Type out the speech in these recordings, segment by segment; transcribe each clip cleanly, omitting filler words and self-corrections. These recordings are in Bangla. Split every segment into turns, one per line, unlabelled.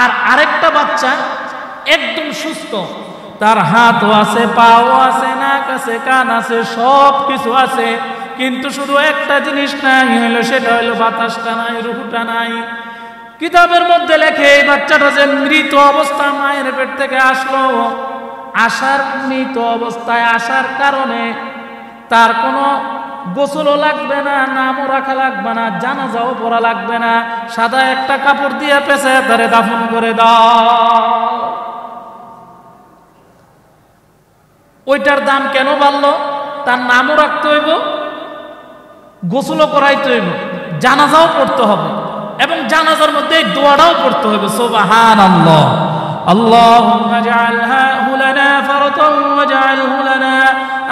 আর আরেকটা বাচ্চা একদম সুস্থ, তার হাতও আছে, পাও আছে, নাক আছে, কান আছে, সব কিছু আছে, কিন্তু শুধু একটা জিনিস নাই, হলো সেটা হলো বাতাসটা নাই, রুহুটা নাই। কিতাবের মধ্যে লেখে এই বাচ্চাটা যে মৃত অবস্থা মায়ের পেট থেকে আসলো, আসার মৃত অবস্থায় আসার কারণে তার কোনো গোসলও লাগবে না, নামও রাখা লাগবে না, জানাজাও পড়া লাগবে না, সাদা একটা কাপড় দিয়ে পেঁচে তারে দাফন করে দাও। ওইটার দাম কেন বাড়লো? তার নামও রাখতে হইব, গোসলও করাইতে হইব, জানাজাও পড়তে হবে, এবং জানাজার মধ্যে এই দোয়াটাও পড়তে হবে, সুবহানাল্লাহ। اللهم اجعله لنا فرطا واجعله لنا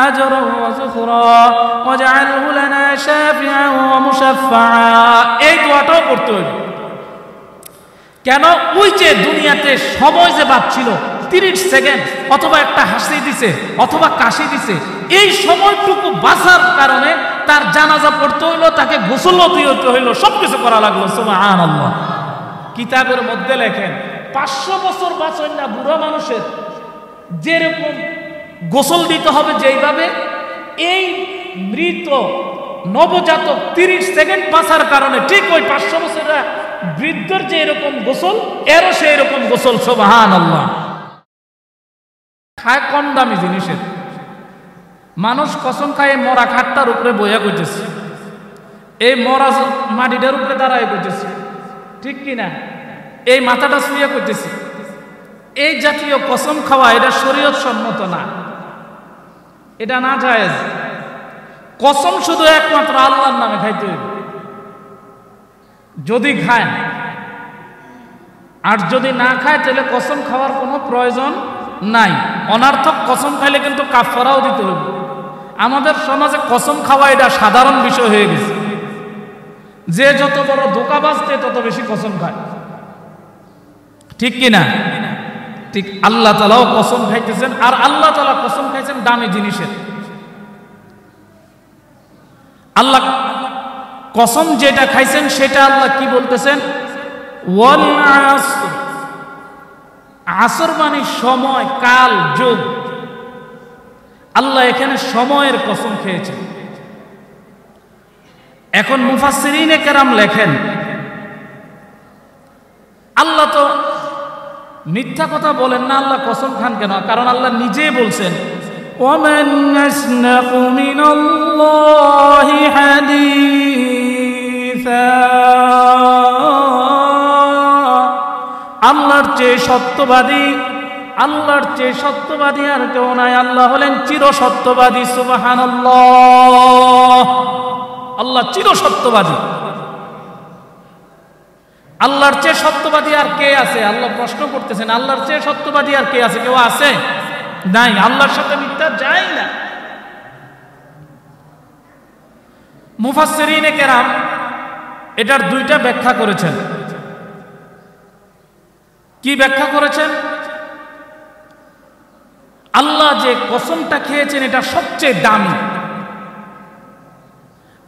أجرا وزخرا واجعله لنا شافعا ومشفعا। এই দোয়াটাও পড়তে হবে। কেন? ওই যে দুনিয়াতে সময় যে বাঁচছিল 30 সেকেন্ড, অথবা একটা হাসি দিছে অথবা কাশি দিছে, এই সময়টুকু বাঁচার কারণে তার জানাজা পড়তে হইলো, তাকে গোসল দিতে হইলো, সবকিছু করা লাগলো, সুবহানাল্লাহ। কিতাবের মধ্যে লেখেন 500 বছর বাঁচেন না বুড়া মানুষের যেরকম গোসল দিতে হবে যেইভাবে, এই মৃত নবজাতক 30 সেকেন্ড বাঁচার কারণে ঠিক ওই 500 বছরের বৃদ্ধর যে এরকম গোসল, এরও সেই রকম গোসল, সুবহানাল্লাহ। খায় কম দামি জিনিসের, মানুষ কসম খায় মরা খাটটার উপরে বইয়া করতেছে, এই মরা মাটিটার উপরে দাঁড়ায় করতেছে, ঠিক কিনা? এই মাথাটা শুয়ে করতেছি, এই জাতীয় কসম খাওয়া এটা শরীয়ত সম্মত না, এটা না জায়েজ। কসম শুধু একমাত্র আল্লাহর নামে খাইতে হইবে যদি খায়, আর যদি না খায় তাহলে কসম খাওয়ার কোনো প্রয়োজন নাই। অনার্থক কসম খাইলে কিন্তু কাফারাও দিতে হবে। আমাদের সমাজে কসম খাওয়া এটা সাধারণ বিষয় হয়ে গেছে, যে যত বড় ধোঁকাবাজ তত বেশি কসম খায়, ঠিক কিনা? ঠিক আল্লাহ তাআলাও কসম খাইতেছেন, আর আল্লাহ তাআলা কসম খাইছেন দামি জিনিসের। আল্লাহ কসম যেটা খাইছেন সেটা আল্লাহ কি বলতেছেন? ওয়াল আসর, আসর মানে সময়, কাল, যুগ। আল্লাহ এখানে সময়ের কসম খেয়েছেন। এখন মুফাসসিরিনে কেরাম লেখেন আল্লাহ তো মিথ্যা কথা বলেন না, আল্লাহ কসম খান কেন? কারণ আল্লাহ নিজেই বলছেন ওয়ামান আসনাকু মিনাল্লাহি হাদিসা, আল্লাহর চেয়ে সত্যবাদী, আল্লাহর চেয়ে সত্যবাদী আর কেউ নাই। আল্লাহ হলেন চির সত্যবাদী, সুবহানাল্লাহ। আল্লাহ চির সত্যবাদী। আল্লাহর চেয়ে সত্যবাদী আর কে আছে? আল্লাহ প্রশ্ন করতেছেন, আল্লাহর চেয়ে সত্যবাদী আর কে আছে? কেউ আছে? নাই। আল্লাহর সাথে মিথ্যা যায় না। মুফাসসিরিনে কেরাম এটার দুইটা ব্যাখ্যা করেছেন। কি ব্যাখ্যা করেছেন? আল্লাহ যে কসমটা খেয়েছেন এটা সবচেয়ে দামি,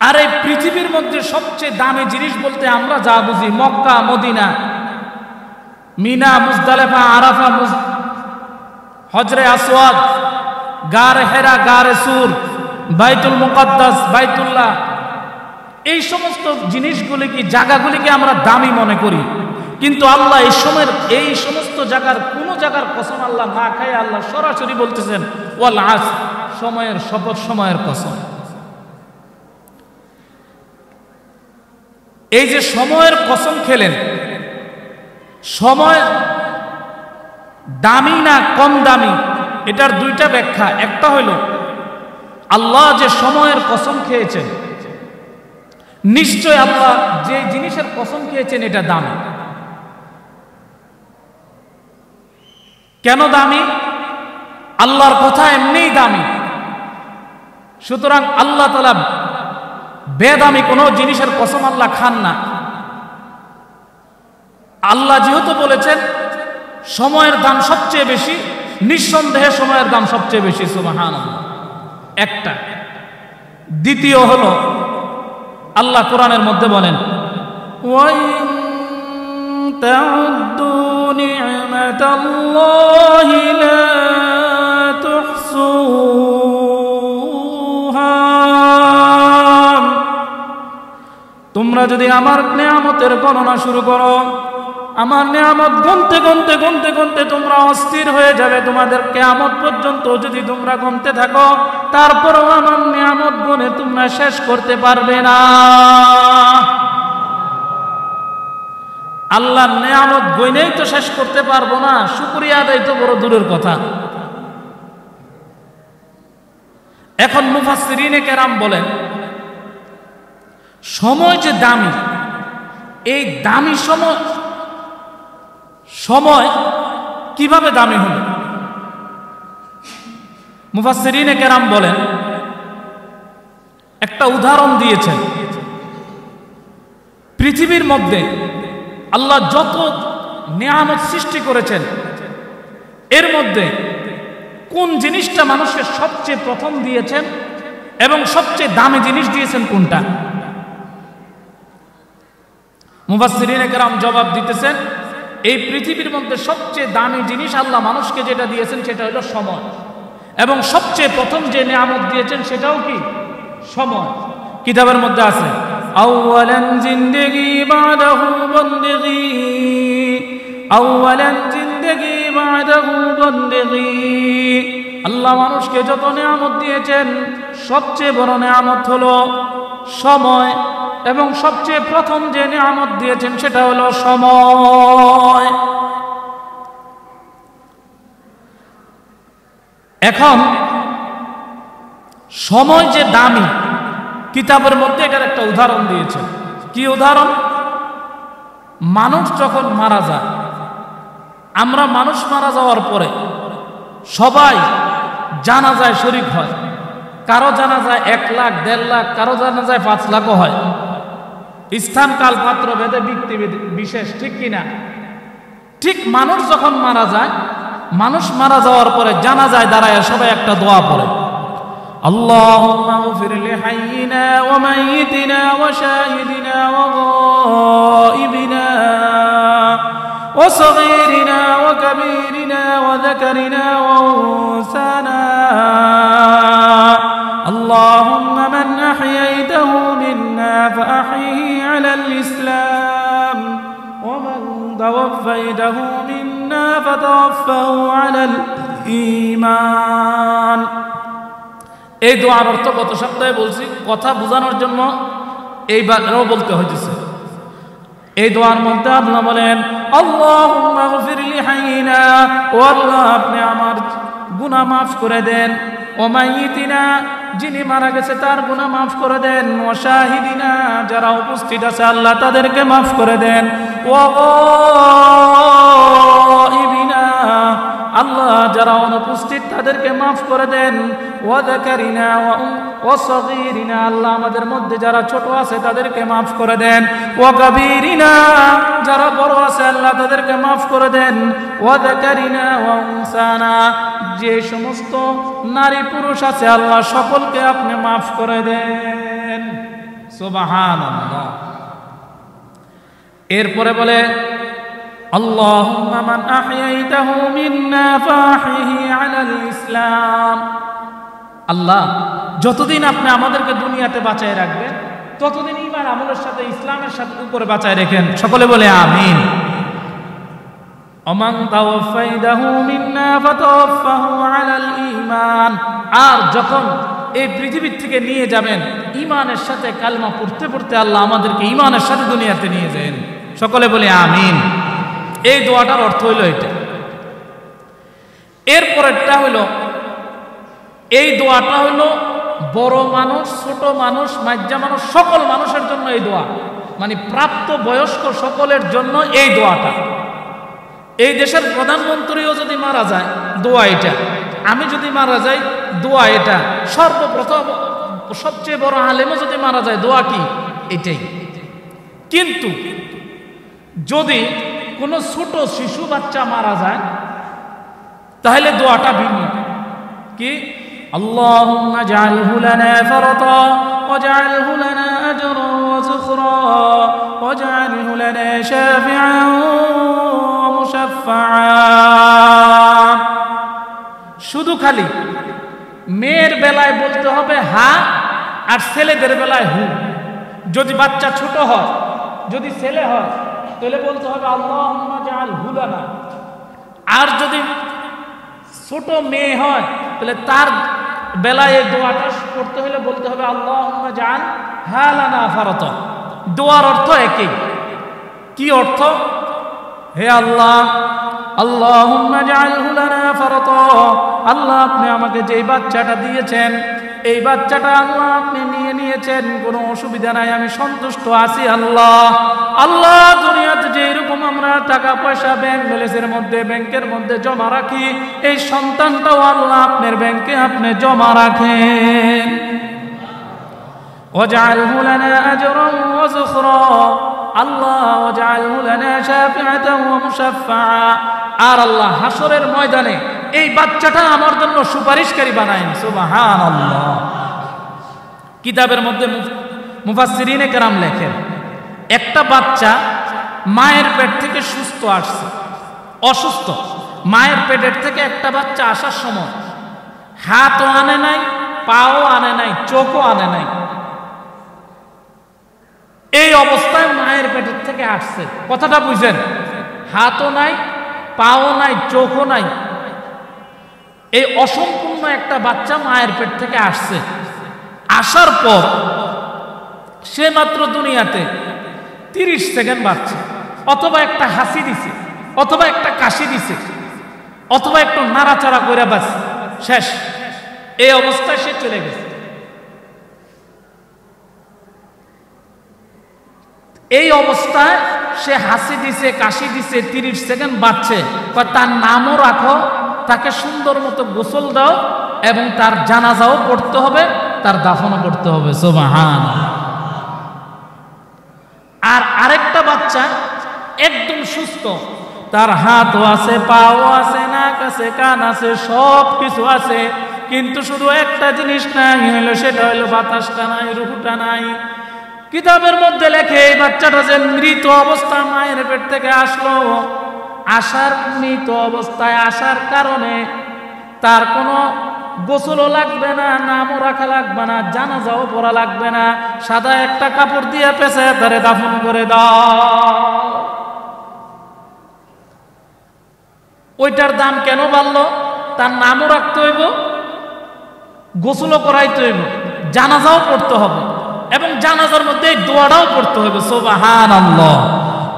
আর এই পৃথিবীর মধ্যে সবচেয়ে দামি জিনিস বলতে আমরা যা বুঝি মক্কা, মদিনা, মিনা, মুজদালিফা, আরাফা, হজরে আসওয়াদ, গারে হেরা, গারে সুর, বাইতুল মুকাদ্দাস, বাইতুল্লাহ, এই সমস্ত জিনিসগুলিকে, জায়গাগুলিকে আমরা দামি মনে করি। কিন্তু আল্লাহ এই সমস্ত জায়গার কোন জায়গার কসম আল্লাহ না খায় আল্লাহ সরাসরি বলতেছেন ওয়াল আসর, সময়ের শপথ, সময়ের কসম। এই যে সময়ের কসম খেলেন, সময় দামি না কম দামি, এটার দুইটা ব্যাখ্যা। একটা হইল আল্লাহ যে সময়ের কসম খেয়েছেন, নিশ্চয় আল্লাহ যে জিনিসের কসম খেয়েছেন এটা দামি। কেন দামি? আল্লাহর কথা এমনিই দামি। সুতরাং আল্লাহ তাআলা বেদামি কোনো জিনিসের কসম আল্লাহ খান না। আল্লাহ যেহেতু বলেছেন সময়ের দাম সবচেয়ে বেশি, নিঃসন্দেহে সময়ের দাম সবচেয়ে বেশি, সুবহানাল্লাহ। একটা। দ্বিতীয় হলো আল্লাহ কোরআনের মধ্যে বলেন ওয়াইন তাউদ্দু নি'মাতাল্লাহি লা তুহসুহা। তোমরা যদি আমার নিয়ামতের গণনা শুরু করো, আমার নিয়ামত গুনতে গুনতে গুনতে গুনতে তোমরা অস্থির হয়ে যাবে। তোমাদের কিয়ামত পর্যন্ত যদি তোমরা গুনতে থাকো, তারপরও আমার নিয়ামত গুনে তোমরা শেষ করতে পারবে না। আল্লাহর নিয়ামত গুনেই তো শেষ করতে পারবো না, শুকরিয়া আদায় তো বড় দূরের কথা। এখন মুফাসসিরিনে কেরাম বলেন, সময় যে দামি, এই দামি সময় কিভাবে দামি হলো? মুফাসসিরিনে কেরাম বলেন, একটা উদাহরণ দিয়েছেন। পৃথিবীর মধ্যে আল্লাহ যত নিয়ামত সৃষ্টি করেছেন, এর মধ্যে কোন জিনিসটা মানুষকে সবচেয়ে প্রথম দিয়েছেন এবং সবচেয়ে দামি জিনিস দিয়েছেন কোনটা? মুফাসসিরিনে কেরাম জবাব দিতেছেন, এই পৃথিবীর মধ্যে সবচেয়ে দামি জিনিস আল্লাহ মানুষকে যেটা দিয়েছেন সেটা হলো সময়, এবং সবচেয়ে প্রথম যে নিয়ামত দিয়েছেন সেটাও কি? সময়। কিতাবের মধ্যে আছে, আউয়ালান জিন্দেগি বাদাহু বন্দেগি, আউয়ালান জিন্দেগি বাদাহু বন্দেগি। আল্লাহ মানুষকে যত নিয়ামত দিয়েছেন, সবচেয়ে বড় নিয়ামত হলো সময়, এবং সবচেয়ে প্রথম যে নিয়ামত দিয়েছেন সেটা হলো সময়। এখন সময় যে দামি, কিতাবের মধ্যে এটার একটা উদাহরণ দিয়েছে। কি উদাহরণ? মানুষ যখন মারা যায়, আমরা মানুষ মারা যাওয়ার পরে সবাই জানাজায় শরীক হয়। কারো জানাজায় 1 লাখ, 1.5 লাখ, কারো জানাজায় 5 লাখও হয়। স্থান কাল পাত্র ভেদে ব্যক্তি বিশেষ, ঠিক কিনা? ঠিক মানুষ যখন মারা যায়, মানুষ মারা যাওয়ার পরে জানাজায় দাঁড়ায় সবাই একটা দোয়া পড়ে, আল্লাহুম্মা গফির লিহাইয়িনা ওয়া মাইয়িতিনা ওয়া শাহিদিনা ওয়া গায়িবিনা ওয়া সগীরিনা ওয়া কাবীরিনা ওয়া যাকারিনা ওয়া উনসানা। আল্লাহুম্মা মান আহইয়াইতাহু মিন্না ফাআহইহি আলাল ইসলাম ওয়া মান তাওয়াফাইতাহু মিন্না ফাতাওয়াফাহু আলাল ঈমান। এই দোয়ার অর্থ গত সপ্তাহে বলছি, কথা বোঝানোর জন্য এইবারও বলতে হয়েছে। এই দোয়ার মধ্যে আল্লাহ বলেন, আল্লাহুম্মা গফির লিহাইয়িনা, ও আল্লাহ আপনি আমার গুনাহ মাফ করে দেন, ও মাইয়িতিনা যিনি মারা গেছে তার গুনাহ মাফ করে দেন, ও শাহিদিনা যারা উপস্থিত আছে আল্লাহ তাদেরকে মাফ করে দেন, ও গায়িবিনা আল্লাহ যারা অনুপস্থিত তাদেরকে মাফ করে দেন, ও যাকারিনা ও সগীরিনা আল্লাহ আমাদের মধ্যে যারা ছোট আছে তাদেরকে মাফ করে দেন, ও কাবীরিনা যারা বড় আছে আল্লাহ তাদেরকে মাফ করে দেন, ও যাকারিনা ও উনসানা যে সমস্ত নারী পুরুষ আছে আল্লাহ সকলকে আপনি মাফ করে দেন। সুবহানাল্লাহ। এরপরে বলে, আল্লাহুম্মা মান আহইয়াইতাহু মিন্না ফাআহইহি আলাল ইসলাম। আল্লাহ যতদিন আপনি আমাদেরকে দুনিয়াতে বাঁচায় রাখবেন ততদিন ঈমান আমলের সাথে ইসলামের সাথে উপরে বাঁচায় রাখেন। সকলে বলে আমিন। ওমান তাওয়াফাইতাহু মিন্না ফাতাওয়াফাহু আলাল ঈমান। আর যখন এই পৃথিবীর থেকে নিয়ে যাবেন ঈমানের সাথে কালেমা পড়তে পড়তে আল্লাহ আমাদেরকে ঈমানের সাথে দুনিয়াতে নিয়ে যান। সকলে বলে আমিন। এই দোয়াটার অর্থ হইল এটা। এরপরেরটা হইল, এই দোয়াটা হইল বড় মানুষ, ছোট মানুষ, মাঝা মানুষ, সকল মানুষের জন্য এই দোয়া, মানে প্রাপ্ত বয়স্ক সকলের জন্য এই দোয়াটা। এই দেশের প্রধানমন্ত্রীও যদি মারা যায় দোয়া এটা, আমি যদি মারা যাই দোয়া এটা, সর্বপ্রথম সবচেয়ে বড় আলেমও যদি মারা যায় দোয়া কি? এটাই। কিন্তু যদি কোনো ছোট শিশু বাচ্চা মারা যায় তাহলে দোয়াটা ভিন্ন। কি? আল্লাহুম্মা জাআলহু লানা ফারতা ওয়াজআলহু লানা আজরান ওয়া যুখরা ওয়াজআলহু লানা শাফিআন ওয়া মুশাফফাআ। শুধু খালি মেয়ের বেলায় বলতে হবে হা, আর ছেলেদের বেলায় হু। যদি বাচ্চা ছোট হয়, যদি ছেলে হয় তাহলে বলতে হবে আল্লাহুম্মা জাআল হুলানা। আর যদি ছোট মেয়ে হয় তাহলে তার বেলায় এই দোয়াটা করতে হলে বলতে হবে আল্লাহুম্মা জাআল হালানা ফারাতা। দোয়ার অর্থ একই। কি অর্থ? হে আল্লাহ, আল্লাহুম্মা জাআলহু লানা ফারাতা, আল্লাহ আপনি আমাকে যেই বাচ্চাটা দিয়েছেন, এই বাচ্চাটা আল্লাহ আপনি নিয়ে নিয়েছেন, কোনো অসুবিধা নাই, আমি সন্তুষ্ট আছি আল্লাহ। আল্লাহ দুনিয়াতে যেরকম আমরা টাকা পয়সা ব্যাংক ব্যালেন্সের মধ্যে, ব্যাংকের মধ্যে জমা রাখি, এই সন্তানটাও আল্লাহ আপনার ব্যাংকে আপনি জমা রাখেন। ওয়াজআলহু লানা আজরান ওয়া যুখরা, আল্লাহ ওয়াজআলহু লানা শাফিআতান ওয়া মুশাফফাআ। আর আল্লাহ হাসরের ময়দানে এই বাচ্চাটা আমার জন্য সুপারিশকারী বানায়েন। সুবহানাল্লাহ। কিতাবের মধ্যে মুফাসসিরিনে কেরাম লেখেন, একটা বাচ্চা মায়ের পেট থেকে সুস্থ আসছে, অসুস্থ, মায়ের পেটের থেকে একটা বাচ্চা আসার সময় হাতও আনে নাই, পাও আনে নাই, চোখও আনে নাই, এই অবস্থায় মায়ের পেটের থেকে আসছে। কথাটা বুঝেন? হাতও নাই, পাও নাই, চোখও নাই, এই অসম্পূর্ণ একটা বাচ্চা মায়ের পেট থেকে আসছে। আসার পর সে মাত্র দুনিয়াতে 30 সেকেন্ড বাঁচছে, অথবা একটা হাসি দিছে, অথবা একটা কাশি দিছে, অথবা একটু নাড়াচাড়া করে বাস শেষ। এই অবস্থায় সে চলে গেছে। এই অবস্থায় সে হাসি দিছে, কাশি দিছে, 30 সেকেন্ড বাঁচছে, তার নামও রাখো, তাকে সুন্দর মতো গোসল দাও, এবং তার জানাজাও পড়তে হবে, তার দাফনও করতে হবে। সুবহানাল্লাহ। আর আরেকটা বাচ্চা একদম সুস্থ, তার হাতও আছে, পাও আছে, নাক আছে, কান আছে, সব কিছু আছে, কিন্তু শুধু একটা জিনিস নাই, হলো সেটা হলো বাতাসটা নাই, রূহটা নাই। কিতাবের মধ্যে লেখে এই বাচ্চাটা যে মৃত অবস্থা মায়ের পেট থেকে আসলো, আসার মৃত অবস্থায় আসার কারণে তার কোনো গোসলও লাগবে না, নামও রাখা লাগবে না, জানাজাও পড়া লাগবে না, সাদা একটা কাপড় দিয়ে পেঁচায় তারে দাফন করে দাও। ওইটার দাম কেন বাড়লো? তার নামও রাখতে হইব, গোসলও করাইতে হইব, জানাজাও পড়তে হবে, এবং জানাজার মধ্যে এই দোয়াটাও পড়তে হবে। সুবহানাল্লাহ।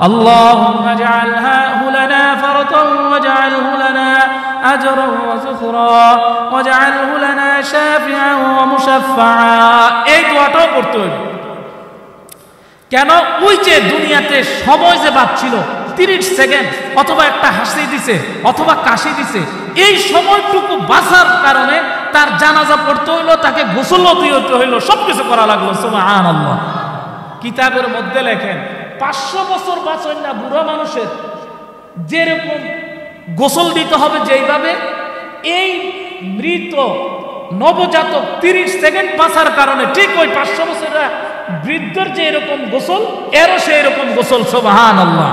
আল্লাহুম্মা জাআলহু লানা ফারাতান ওয়াজআলহু লানা আজরান ওয়া যুখরা ওয়াজআলহু লানা শাফিআন ওয়া মুশাফফাআ। এই দোয়াটাও পড়তে হবে। কেন? ওই যে দুনিয়াতে সময় যে বাঁচছিল 30 সেকেন্ড, অথবা একটা হাসি দিছে, অথবা কাশি দিছে, এই সময়টুকু বাঁচার কারণে তার জানাজা পড়তে হইলো, তাকে গোসলও দিতে হইলো, সবকিছু করা লাগলো। সুবহানাল্লাহ। কিতাবের মধ্যে লেখেন 500 বছর বাঁচেন না বুড়া মানুষের যেরকম গোসল দিতে হবে যেইভাবে, এই মৃত নবজাতক 30 সেকেন্ড বাঁচার কারণে ঠিক ওই 500 বছরের বৃদ্ধর যে এরকম গোসল, এরও সেই রকম গোসল। সুবহানাল্লাহ।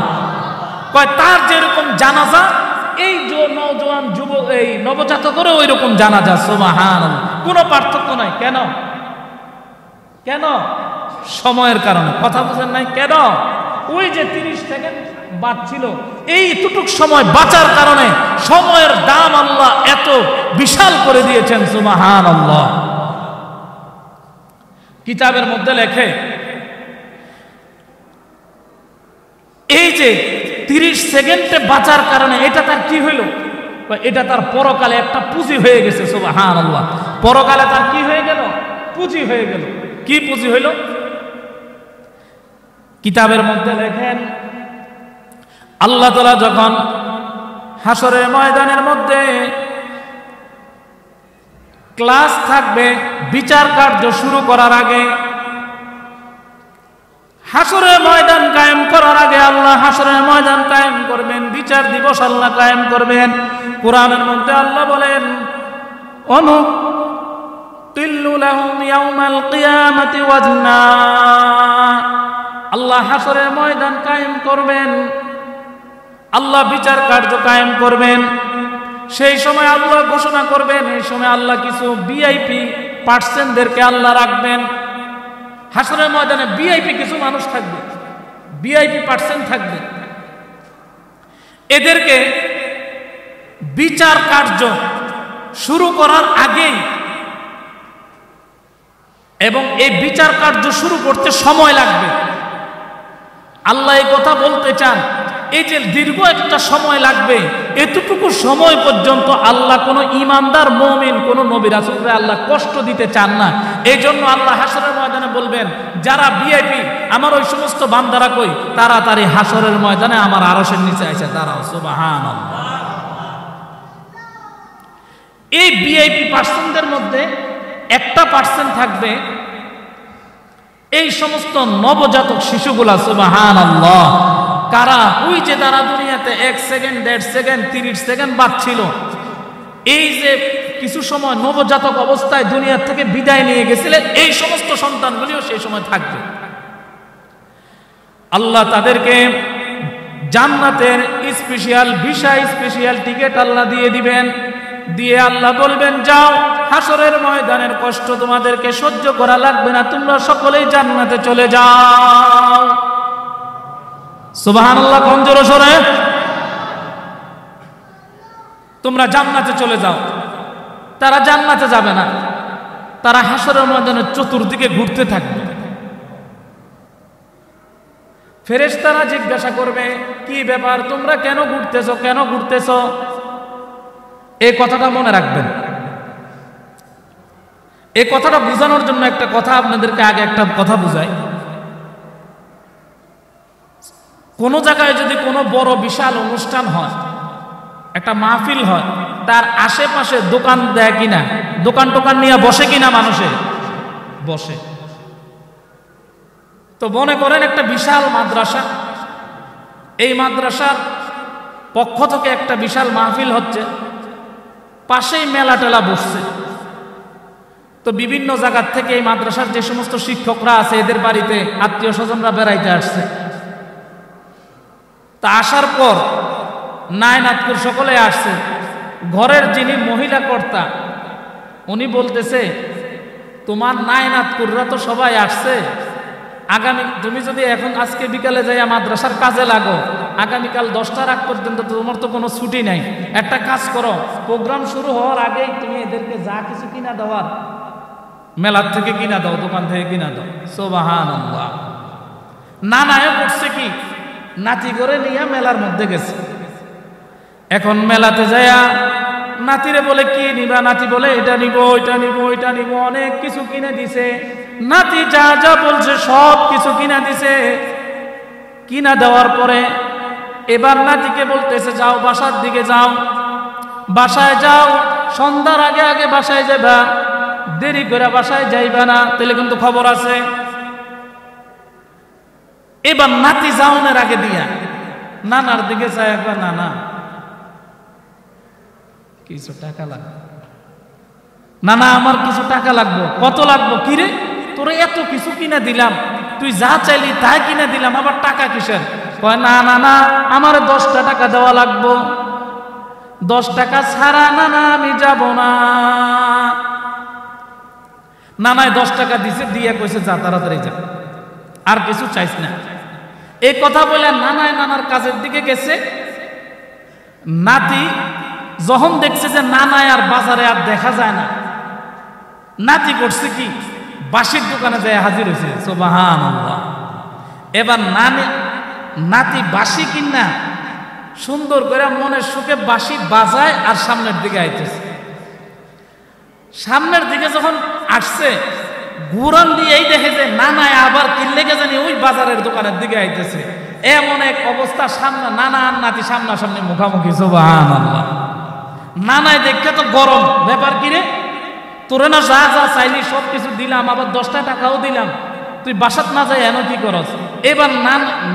কয় তার যেরকম জানাজা, এই নওজোয়ান যুবক, এই নবজাতকেরও ওই রকম জানাজা। সুবহানাল্লাহ। কোনো পার্থক্য নাই। কেন? কেন? সময়ের কারণে। কথা বুঝেন নাই? কেন? ওই যে 30 সেকেন্ড বাঁচছিল, এই এতটুক সময় বাঁচার কারণে সময়ের দাম আল্লাহ এত বিশাল করে দিয়েছেন। সুবহানাল্লাহ। কিতাবের মধ্যে লেখে এই যে 30 সেকেন্ডে বাঁচার কারণে এটা তার কি হইল? এটা তার পরকালে একটা পুঁজি হয়ে গেছে। সুবহানাল্লাহ। পরকালে তার কি হয়ে গেল? পুঁজি হয়ে গেল। কি পুঁজি হইল? কিতাবের মধ্যে লেখেন আল্লাহ তাআলা যখন হাসরের ময়দানের মধ্যে ক্লাস থাকবে, বিচার কার্য শুরু করার আগে, হাসরের ময়দান কায়েম করার আগে আল্লাহ হাসরের ময়দান কায়েম করবেন, বিচার দিবস আল্লাহ কায়েম করবেন। কোরআনের মধ্যে আল্লাহ বলেন অনুকিল্লু লাহুম ইয়াউমাল কিয়ামাতি ওয়াজনা। আল্লাহ হাসরের ময়দান কায়েম করবেন, আল্লাহ বিচার কার্য কায়েম করবেন। সেই সময় আল্লাহ ঘোষণা করবেন, এই সময় আল্লাহ কিছু ভিআইপি পার্সনদেরকে আল্লাহ রাখবেন। হাসরের ময়দানে ভিআইপি কিছু মানুষ থাকবে, ভিআইপি পার্সন থাকবে। এদেরকে বিচার কার্য শুরু করার আগেই এবং এই বিচার কার্য শুরু করতে সময় লাগবে। আল্লাহ এই কথা বলতে চান, এই যে দীর্ঘ একটা সময় লাগবে, এতটুকু সময় পর্যন্ত আল্লাহ কোনো ইমানদার মুমিন কোনো নবী রাসূলকে আল্লাহ কষ্ট দিতে চান না। এই জন্য আল্লাহ হাসরের ময়দানে বলবেন, যারা ভিআইপি আমার ওই সমস্ত বান্দারা কই, তাড়াতাড়ি হাসরের ময়দানে আমার আরশের নিচে এসে দাঁড়াও। সুবহানাল্লাহ। এই ভিআইপি পার্সনদের মধ্যে একটা পার্সন থাকবে এই সমস্ত নবজাতক শিশুগুলা। সুবহানাল্লাহ। কারা? ওই যে তারা দুনিয়াতে 1 সেকেন্ড 1.5 সেকেন্ড 30 সেকেন্ড বাঁচছিল, এই যে কিছু সময় নবজাতক অবস্থায় দুনিয়া থেকে বিদায় নিয়ে গেছিলেন, এই সমস্ত সন্তানগুলিও সেই সময় থাকবে। আল্লাহ তাদেরকে জান্নাতের স্পেশাল ভিসা, স্পেশাল টিকিট আল্লাহ দিয়ে দিবেন। দিয়ে আল্লাহ বলবেন, যাও, হাসরের ময়দানের কষ্ট তোমাদেরকে সহ্য করা লাগবে না, তোমরা সকলেই জান্নাতে চলে যাও। সুবহানাল্লাহ। কোন জোরে সরে তোমরা জান্নাতে চলে যাও। তারা জান্নাতে যাবে না, তারা হাসরের ময়দানের চতুর্দিকে ঘুরতে থাকবে। ফেরেশতারা জিজ্ঞাসা করবে, কি ব্যাপার, তোমরা কেন ঘুরতেছো, কেন ঘুরতেছো? এই কথাটা মনে রাখবেন। এই কথাটা বোঝানোর জন্য একটা কথা আপনাদেরকে আগে একটা কথা বুঝাই। কোন জায়গায় যদি কোনো বড় বিশাল অনুষ্ঠান হয়, একটা মাহফিল হয়, তার আশেপাশে দোকান দেয় কিনা, দোকান টোকান নিয়ে বসে কিনা মানুষে বসে। তো মনে করেন একটা বিশাল মাদ্রাসা, এই মাদ্রাসার পক্ষ থেকে একটা বিশাল মাহফিল হচ্ছে, পাশেই মেলা টেলা বসছে। তো বিভিন্ন জায়গার থেকে এই মাদ্রাসার যে সমস্ত শিক্ষকরা আছে, এদের বাড়িতে আত্মীয় স্বজনরা বেড়াইতে আসছে। তা আসার পর নায়নাতকুর সকলে আসছে। ঘরের যিনি মহিলা কর্তা, উনি বলতেছে, তোমার নায়নাতকুররা তো সবাই আসছে, আগামী তুমি যদি এখন আজকে বিকালে যাইয়া মাদ্রাসার কাজে লাগো, আগামীকাল 10টার আগ পর্যন্ত তোমার তো কোনো ছুটি নাই। একটা কাজ করো, প্রোগ্রাম শুরু হওয়ার আগেই তুমি এদেরকে যা কিছু কিনা দেওয়ার মেলার থেকে কিনা দাও, দোকান থেকে কিনা দাও। সুবহানাল্লাহ। নানায়ও করছে কি, নাতি করে নিয়ে মেলার মধ্যে গেছে। এখন মেলাতে যায়া নাতিরে বলে, কি নিবা? নাতি বলে, এটা নিব, ওইটা নিব, ওইটা নিব, অনেক কিছু কিনে দিছে। নাতি যা যা বলছে সব কিছু কিনা দিছে। কিনা দেওয়ার পরে এবার নাতিকে বলতেছে, যাও বাসার দিকে যাও, বাসায় যাও, সন্ধ্যার আগে আগে বাসায় যাবা, দেরি করে বাসায় যাইবা না, তাহলে কিন্তু খবর আছে। এবার নাতি যাওনের আগে দিয়া নানার দিকে চাই, একবার নানা কিছু টাকা লাগবে, নানা আমার কিছু টাকা লাগবে। কত লাগবে? কিরে, তোরে এত কিছু কিনে দিলাম, তুই যা চাইলি তাই কিনে দিলাম, আবার টাকা কিসের? কয়, না না না, আমার 10টা টাকা দেওয়া লাগবো। 10 টাকা ছাড়া নানা আমি যাব না। নানায় 10 টাকা দিছে, দিয়ে কইছে, যা তাড়াতাড়ি যা, আর কিছু চাইছ না। এই কথা বলে নানায় নানার কাজের দিকে গেছে। নাতি যখন দেখছে যে নানায় আর বাজারে আর দেখা যায় না, নাতি করছে কি, বাঁশির দোকানে যায় হাজির হয়েছে। সুবহানাল্লাহ। এবার নাতি বাঁশি কিনা সুন্দর করে মনের সুখে বাঁশি বাজায় আর সামনের দিকে আইতেছে। সামনের দিকে যখন আসছে, ঘুরান দিয়ে এই দেখে যে নানায় আবার কিনলে কে জানি ওই বাজারের দোকানের দিকে আইতেছে। এমন এক অবস্থা, সামনে নানা আর নাতি সামনাসামনি মুখামুখি। সুবহানাল্লাহ। নানায় দেখে তো গরম, ব্যাপার কিরে, তোরে না যা যা চাইলি সব কিছু দিলাম, আবার 10টা টাকাও দিলাম, তুই বাসাত না যাই এন কি করস? এবার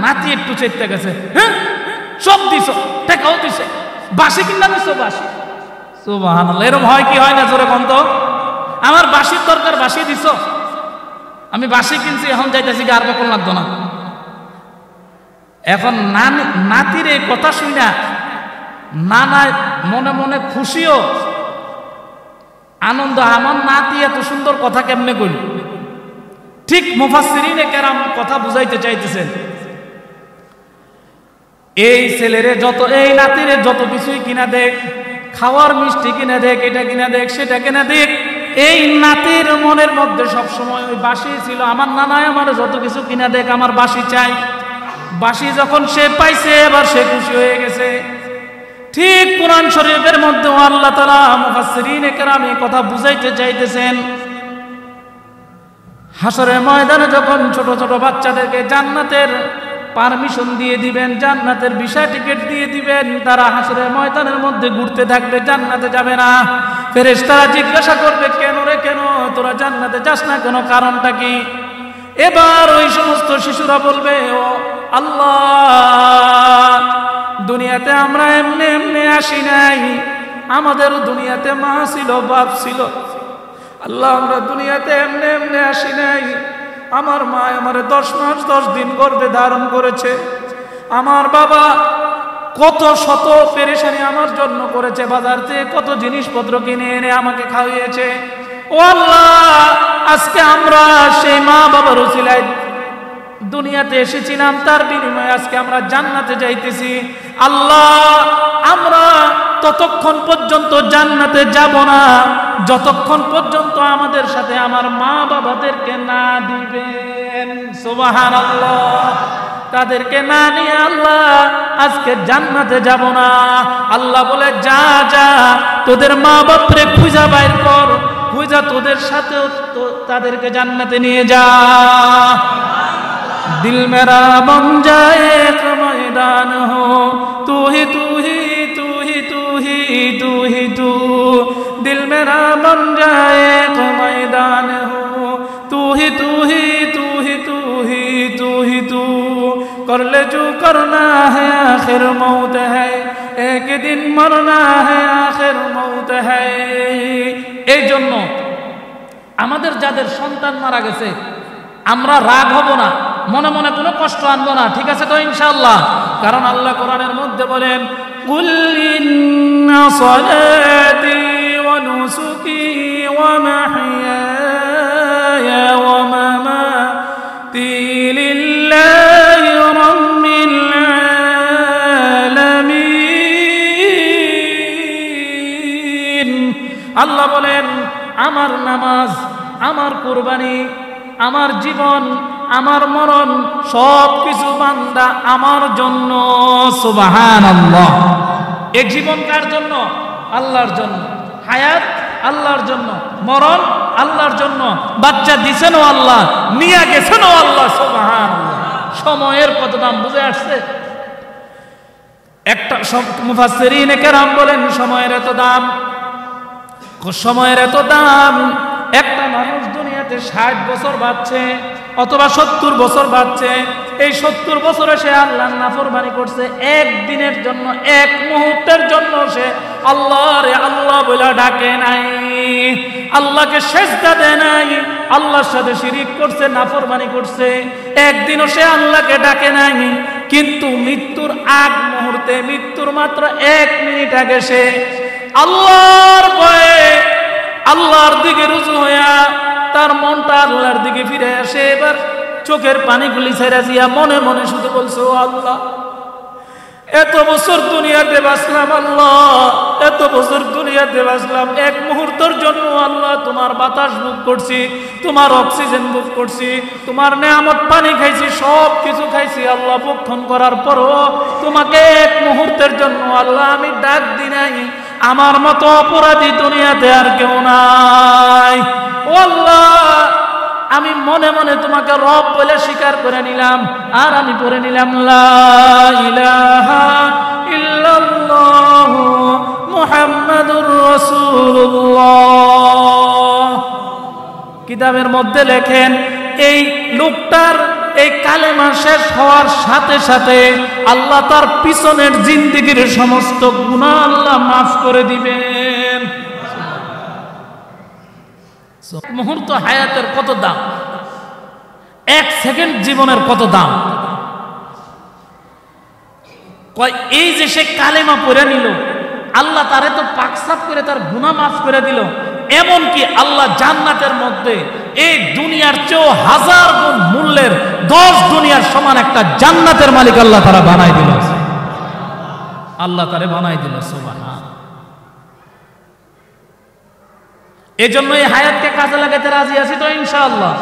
নাতি একটু চেতে গেছে, হ্যাঁ সব দিছ, টাকাও দিছে, বাসি কিনা দিছ, বাসি। সুবহানাল্লাহ। এরকম হয় কি হয় না? জোরে কম তো। আমার বাসির দরকার, বাসি দিছ, আমি বাসি কিনছি, এখন যাইতেছি, আর বেতন লাগতো না। এখন নাতির এই কথা শুনা নানা মনে মনে খুশিও আনন্দ, আমার নাতি এত সুন্দর কথা কেমনে কইল। ঠিক মুফাসসিরিনে কেরাম কথা বুঝাইতে চাইতেছেন, এই ছেলেরে যত, এই নাতিরে যত কিছুই কিনা দেখ, খাওয়ার মিষ্টি কিনা দেখ, এটা কিনা দেখ, সেটা কিনা দেখ, এই নাতির মনের মধ্যে সবসময় ওই বাসি ছিল, আমার নানায় আমার যত কিছু কিনা দেখ, আমার বাসি চাই। বাসি যখন সে পাইছে এবার সে খুশি হয়ে গেছে। ঠিক কুরআন শরীফের মধ্যে আল্লাহ তাআলা মুফাসসিরিনে কেরাম এই কথা বুঝাইতে চাইতেছেন, হাসরের ময়দানে যখন ছোট ছোট বাচ্চাদেরকে জান্নাতের পারমিশন দিয়ে দিবেন, জান্নাতের ভিসা টিকিট দিয়ে দিবেন, তারা হাসরের ময়দানের মধ্যে ঘুরতে থাকবে, জান্নাতে যাবে না। ফেরেশতারা জিজ্ঞাসা করবে, কেন রে, কেন তোরা জান্নাতে যাস না, কেন, কারণটা কি? এবার ওই সমস্ত শিশুরা বলবে, ও আল্লাহ, দুনিয়াতে আমরা এমনি এমনি আসি নাই, আমাদের দুনিয়াতে মা ছিল, বাপ ছিল। আল্লাহ, আমরা দুনিয়াতে এমনি এমনি আসি নাই, আমার মা আমার 10 মাস 10 দিন গর্ভে ধারণ করেছে, আমার বাবা কত শত পেরেশানি আমার জন্য করেছে, বাজার থেকে কত জিনিসপত্র কিনে এনে আমাকে খাওয়িয়েছে। ও আল্লাহ, আজকে আমরা সেই মা বাবার উসিলায় দুনিয়াতে এসেছিলাম, তার বিনিময়ে আজকে আমরা জান্নাতে যাইতেছি। আল্লাহ, আমরা ততক্ষণ পর্যন্ত জান্নাতে যাব না যতক্ষণ পর্যন্ত আমাদের সাথে আমার মা বাবাদেরকে না দিবেন। সুবহানাল্লাহ, তাদেরকে না নিয়ে আল্লাহ আজকে জান্নাতে যাব না। আল্লাহ বলে, যা যা তোদের মা বাপরে খুঁজা বাইর কর, খুঁজা তোদের সাথে তাদেরকে জান্নাতে নিয়ে যা। दिल मेरा बन जाए एक मैदान हो, तू ही तू ही तू ही तू ही तू ही तू, दिल मेरा बन जाए एक मैदान हो, तू ही तू ही तू ही तू ही तू ही तू, कर ले जो करना है आखिर मौत है, एक दिन मरना है आखिर मौत है। এই জন্য আমাদের যাদের সন্তান মারা গেছে আমরা রাগ হব না, মনে মনে কোনো কষ্ট আনবো না, ঠিক আছে তো ইনশাআল্লাহ? কারণ আল্লাহ কোরআনের মধ্যে বলেন, কুল ইন্না সালাতি ওয়া নুসুকি ওয়া মাহইয়ায়া ওয়া মামাতি লিল্লাহি রাব্বিল আলামিন। আল্লাহ বলেন, আমার নামাজ, আমার কুরবানি, আমার জীবন, আমার মরণ সব কিছু বান্দা আমার জন্য। সুবহানাল্লাহ। এই জীবন কার জন্য? আল্লাহর জন্য। হায়াত আল্লাহর জন্য, মরণ আল্লাহর জন্য। বাচ্চা দিছেনও আল্লাহ, নিয়ে গেছেনও আল্লাহ। সুবহানাল্লাহ। সময়ের কত দাম বুঝে আসছে? একটা মুফাসসিরিনে কেরাম বলেন, সময়ের এত দাম, সময়ের এত দাম। একটা মানুষ দুনিয়াতে 60 বছর বাঁচছে অথবা 70 বছর বাঁচছে, এই 70 বছরে সে আল্লাহর নাফরমানি করছে, একদিনের জন্য, এক মুহূর্তের জন্য সে আল্লাহরে আল্লাহ বলে ডাকে নাই, আল্লাহকে সেজদা দেয় নাই, আল্লাহর সাথে শিরিক করছে, নাফরমানি করছে, একদিনও সে আল্লাহকে ডাকে নাই। কিন্তু মৃত্যুর আগ মুহূর্তে, মৃত্যুর মাত্র 1 মিনিট আগে সে আল্লাহর ভয়ে আল্লাহর দিকে রুজু হইয়া তার মনটা আল্লাহর দিকে ফিরে আসে। এবার চোখের পানিগুলি ছেড়ে দিয়া মনে মনে শুধু বলছে, ও আল্লাহ, এত বছর দুনিয়াতে বাঁচলাম, আল্লাহ এত বছর দুনিয়াতে বাঁচলাম, এক মুহূর্তের জন্য আল্লাহ তোমার বাতাস ভোগ করছি, তোমার অক্সিজেন ভোগ করছি, তোমার নেয়ামত পানি খাইছি, সব কিছু খাইছি আল্লাহ, ভক্ষণ করার পরও তোমাকে এক মুহূর্তের জন্য আল্লাহ আমি ডাক দি নাই। আমার মতো অপরাধী দুনিয়াতে আর কেউ নাই। ও আল্লাহ, আমি মনে মনে তোমাকে রব বলে স্বীকার করে নিলাম, আর আমি পড়ে নিলাম, লা ইলাহা ইল্লাল্লাহু মুহাম্মাদুর রাসূলুল্লাহ। কিতাবের মধ্যে লেখেন, এই লোকটার এই কালেমা শেষ হওয়ার সাথে সাথে আল্লাহ তার পিছনের জিন্দেগির সমস্ত গুনাহ আল্লাহ মাফ করে দিবেন। মুহূর্ত হায়াতের কত দাম, 1 সেকেন্ড জীবনের কত দাম। কয় এই যে সে কালেমা পড়ে নিল, আল্লাহ তারে তো পাকসাপ করে তার গুনাহ মাফ করে দিল, এমনকি আল্লাহ জান্নাতের মধ্যে এই দুনিয়ার চেয়েও 1000 গুণ মূল্যের 10 দুনিয়ার সমান একটা জান্নাতের মালিক আল্লাহ তারা বানাই দিল। আল্লাহ তারে বানাই দিল। সুবহান। এই জন্য এই হায়াতকে কাজে লাগাতে রাজি আছি তো ইনশাআল্লাহ।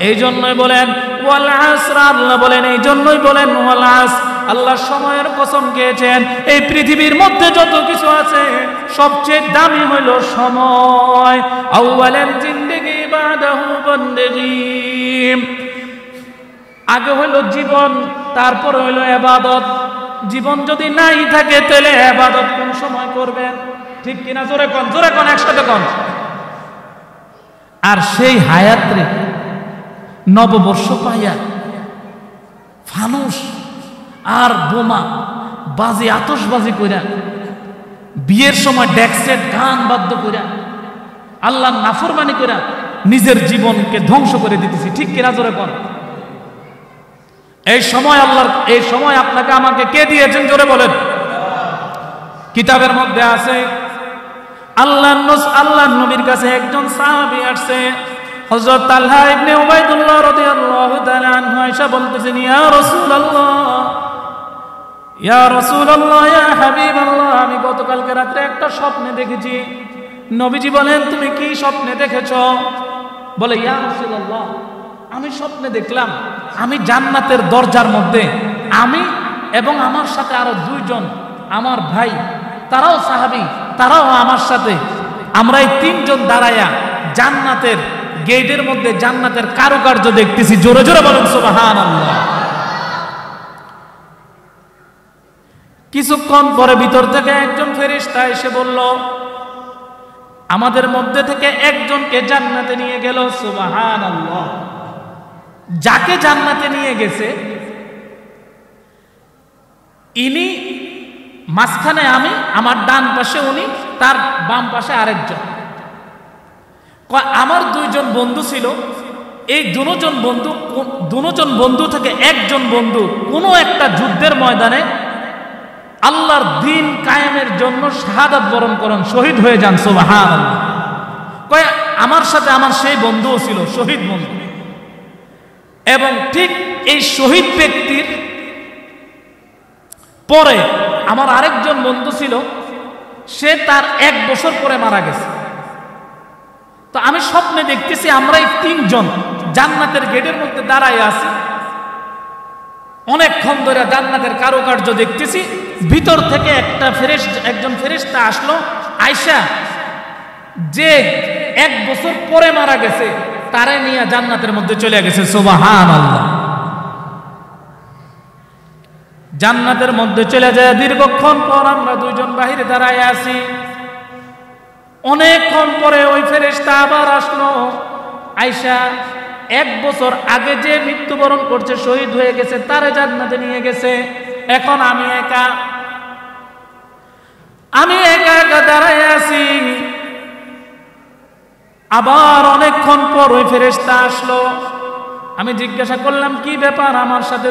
এই জন্যই বলেন ওয়াল আসর, আল্লাহ বলেন এই জন্যই বলেন ওয়াল আসর, আল্লাহ সময়ের কসম খেয়েছেন। এই পৃথিবীর মধ্যে যত কিছু আছে সবচেয়ে দামি হইল সময়। আউয়ালান জিন্দেগি বাদাহু বন্দেগি, আগে হইল জীবন, তারপর হইল ইবাদত। জীবন যদি নাই থাকে তাহলে ইবাদত কোন সময় করবেন? ঠিক কিনা? জোরে কোন, জোরে কোন, একসাথে কোন। আর সেই হায়াতরে নববর্ষ পাইয়া ফানুস আর বোমা বাজি আতশবাজি কইরা, বিয়ের সময় ডেকসেট গান বাদ্য কইরা, আল্লাহর নাফরমানি কইরা নিজের জীবনকে ধ্বংস করে দিতেছি। ঠিক কিনা? জোরে কর। এই সময় আল্লাহর, এই সময় আপনাকে আমাকে কে দিয়েছেন? জোরে বলেন। কিতাবের মধ্যে আছে আল্লাহর নবীর কাছে একজন সাহাবী আসছে, হযরত তালহা ইবনে উবাইদুল্লাহ রাদিয়াল্লাহু তাআলা আনহু আয়েশা বলতেছেন, ইয়া রাসূলুল্লাহ, ইয়া রাসূলুল্লাহ, ইয়া হাবিবাল্লাহ, আমি গতকালকে রাতে একটা স্বপ্নে দেখেছি। নবীজি বলেন, তুমি কি স্বপ্নে দেখেছো? বলে, ইয়া রাসূলুল্লাহ, আমি স্বপ্নে দেখলাম আমি জান্নাতের দরজার মধ্যে, আমি এবং আমার সাথে আরো 2 জন আমার ভাই, তারাও সাহাবী, তারাও আমার সাথে, আমরা এই 3 জন দাঁড়ায়া জান্নাতের গেটের মধ্যে জান্নাতের কারুকার্য দেখতেছি। জোরে জোরে বলেন সুবহানাল্লাহ। কিছুক্ষণ পরে ভিতর থেকে একজন ফেরেশতা এসে বলল, আমাদের মধ্যে থেকে একজনকে জান্নাতে নিয়ে গেল। সুবহানাল্লাহ। যাকে জান্নাতে নিয়ে গেছে ইনি মাঝখানে, আমি, আমার ডান পাশে উনি, তার বাম পাশে আরেকজন। আমার 2 জন বন্ধু ছিল, এই 2 জন বন্ধু থেকে একজন বন্ধু কোনো একটা যুদ্ধের ময়দানে আল্লাহর দ্বীন কায়েমের জন্য শাহাদাত বরণ করেন, শহীদ হয়ে যান। সুবহানাল্লাহ। কয় আমার সাথে আমার সেই বন্ধুও ছিল, শহীদ বন্ধু। এবং ঠিক এই শহীদ ব্যক্তির পরে আমার আরেকজন বন্ধু ছিল, সে তার 1 বছর পরে মারা গেছে। তো আমি স্বপ্নে দেখতেছি আমরা এই 3 জন জান্নাতের গেটের মধ্যে দাঁড়ায় আছি, অনেকক্ষণ ধরে জান্নাতের কারুকার্য দেখতেছি। ভিতর থেকে একজন ফেরেশতা আসলো, আয়েশা যে 1 বছর পরে মারা গেছে তারে নিয়ে জান্নাতের মধ্যে চলে গেছে। সুবহানাল্লাহ। জান্নাতের মধ্যে চলে যায়। দীর্ঘক্ষণ পর আমরা 2 জন বাহিরে দাঁড়ায় আছি। অনেকক্ষণ পরে ওই ফেরেশতা আবার আসলো, আয়েশা 1 বছর আগে যে মৃত্যুবরণ করছে, শহীদ হয়ে গেছে, তারে জান্নাতে নিয়ে গেছে। এখন আমি একা একা দাঁড়ায় আছি। আবার অনেকক্ষণ পর ওই ফেরেশতা আসলো। আমি জিজ্ঞাসা করলাম, কি ব্যাপার, আমার সাথে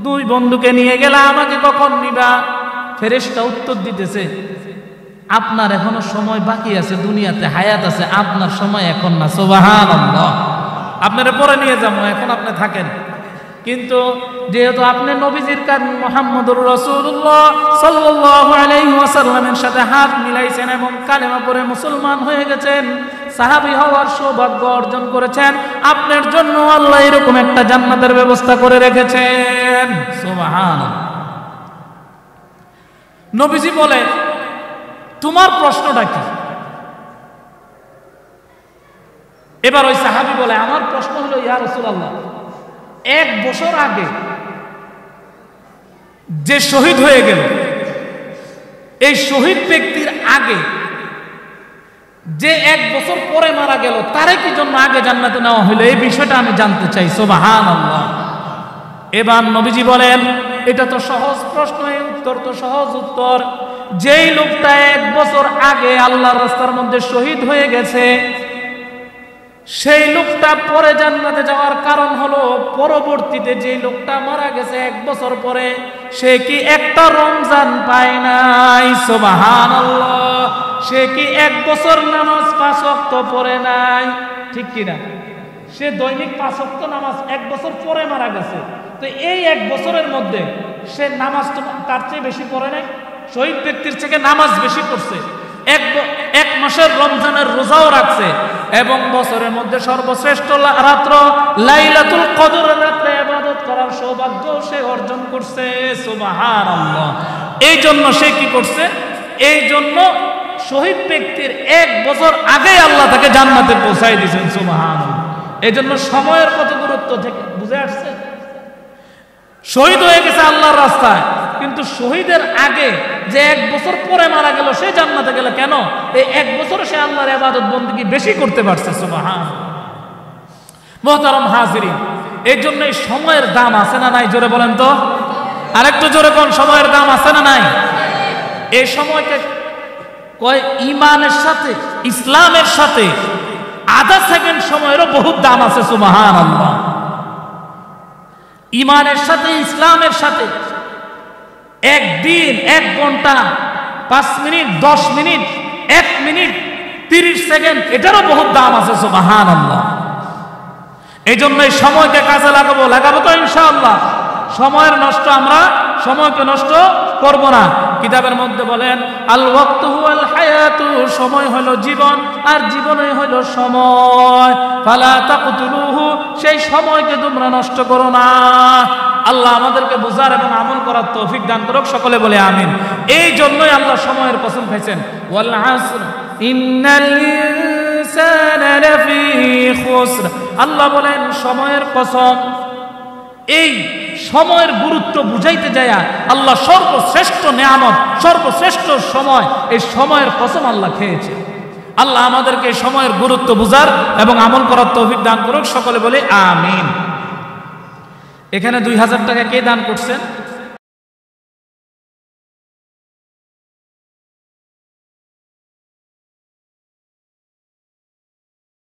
2 বন্ধুকে নিয়ে গেলা, আমাকে কখন নিবা? ফেরেশতা উত্তর দিতেছে, আপনার এখনো সময় বাকি আছে, দুনিয়াতে হায়াত আছে, আপনার সময় এখন না। সুবহানাল্লাহ। আপনারা পরে নিয়ে যাবো, এখন আপনি থাকেন। কিন্তু যেহেতু আপনি নবীজির কান মুহাম্মদুর রাসূলুল্লাহ সাল্লাল্লাহু আলাইহি ওয়াসাল্লামের সাথে হাত মিলাইছেন এবং কালেমা পড়ে মুসলমান হয়ে গেছেন, সাহাবী হওয়ার সৌভাগ্য অর্জন করেছেন, আপনার জন্য আল্লাহ এরকম একটা জান্নাতের ব্যবস্থা করে রেখেছেন। সুবহানাল্লাহ। নবীজি বলে, তোমার প্রশ্নটা কি? এবার ওই সাহাবী বলে, আমার প্রশ্ন হলো, ইয়া রাসূলুল্লাহ, 1 বছর আগে যে শহীদ হয়ে গেল, এই শহীদ ব্যক্তির আগে যে 1 বছর পরে মারা গেল, তারে কি জন্য আগে জান্নাতে নেওয়া হলো? এই বিষয়টা আমি জানতে চাই। সুবহানাল্লাহ। এবার নবীজি বলেন, এটা তো সহজ প্রশ্ন, এই উত্তর তো সহজ উত্তর। যেই লোকটা 1 বছর আগে আল্লাহর রাস্তার মধ্যে শহীদ হয়ে গেছে, সেই লোকটা পরে জান্নাতে যাওয়ার কারণ হলো পরবর্তীতে যে লোকটা মারা গেছে 1 বছর পরে সে কি একটা রমজান পায় নাই, সুবহানাল্লাহ। সে কি 1 বছর নামাজ 5 ওয়াক্ত পড়ে নাই, ঠিক কি না? সে দৈনিক 5 ওয়াক্ত নামাজ 1 বছর পরে মারা গেছে। তো এই 1 বছরের মধ্যে সে নামাজ তো তার চেয়ে বেশি পড়ে নাই, শহীদ ব্যক্তির থেকে নামাজ বেশি পড়ছে, এক মাসের রমজানের রোজাও রাখছে এবং বছরের মধ্যে সর্বশ্রেষ্ঠ রাত্র লাইলাতুল কদরের রাতে ইবাদত করার সৌভাগ্য সে অর্জন করছে, সুবহানাল্লাহ। এই জন্য সে কি করছে? এই জন্য শহীদ ব্যক্তির 1 বছর আগে আল্লাহ তাকে জান্নাতে পৌঁছাই দিয়েছেন, সুবহানাল্লাহ। এই জন্য সময়ের কত গুরুত্ব থেকে বুঝে আসছে। শহীদ হয়ে গেছে আল্লাহর রাস্তায়, কিন্তু শহীদের আগে যে 1 বছর পরে মারা গেল সে জান্নাতে গেল কেন? এই 1 বছরে সে আল্লাহর ইবাদত বন্দেগী বেশি করতে পারছে, সুবহানাল্লাহ। মুহতারাম হাজিরিন, এই জন্য এই সময়ের দাম আছে না নাই? জোরে বলেন তো, আরেকটু জোরে কোন সময়ের দাম আছে না নাই? এই সময়কে কয় ঈমানের সাথে ইসলামের সাথে আধা সেকেন্ড সময়েরও বহুত দাম আছে, সুবহানাল্লাহ। ঈমানের সাথে ইসলামের সাথে 1 দিন, 1 ঘন্টা, 5 মিনিট, 10 মিনিট, 1 মিনিট, 30 সেকেন্ড, এটারও বহুত দাম আছে, সুবহানাল্লাহ। এই জন্য এই সময়কে কাজে লাগাবো তো ইনশাআল্লাহ। সময়ের নষ্ট আমরা সময়কে নষ্ট করব না। কিতাবের মধ্যে বলেন আল ওয়াক্তু হুয়াল হায়াতু, সময় হলো জীবন আর জীবনই হলো সময়। ফালা তাকতুলুহু, সেই সময়কে তোমরা নষ্ট করো না। আল্লাহ আমাদেরকে বুঝার এবং আমল করার তৌফিক দান করুক, সকলে বলে আমিন। এই জন্যই আল্লাহ সময়ের কসম খাইছেন, ওয়াল আসর ইন্নাল ইনসানা লাফি খুসর। আল্লাহ বলেন সময়ের কসম। এই সময়ের গুরুত্ব বুঝাইতে যায় আল্লাহ সর্বশ্রেষ্ঠ নেয়ামত, সর্বশ্রেষ্ঠ সময়, এই সময়ের কসম আল্লাহ খেয়েছে। আল্লাহ আমাদেরকে এই সময়ের গুরুত্ব বুঝার এবং আমল করার তৌফিক দান করুক, সকলে বলে আমিন। এখানে 2000 টাকা কে দান করছেন?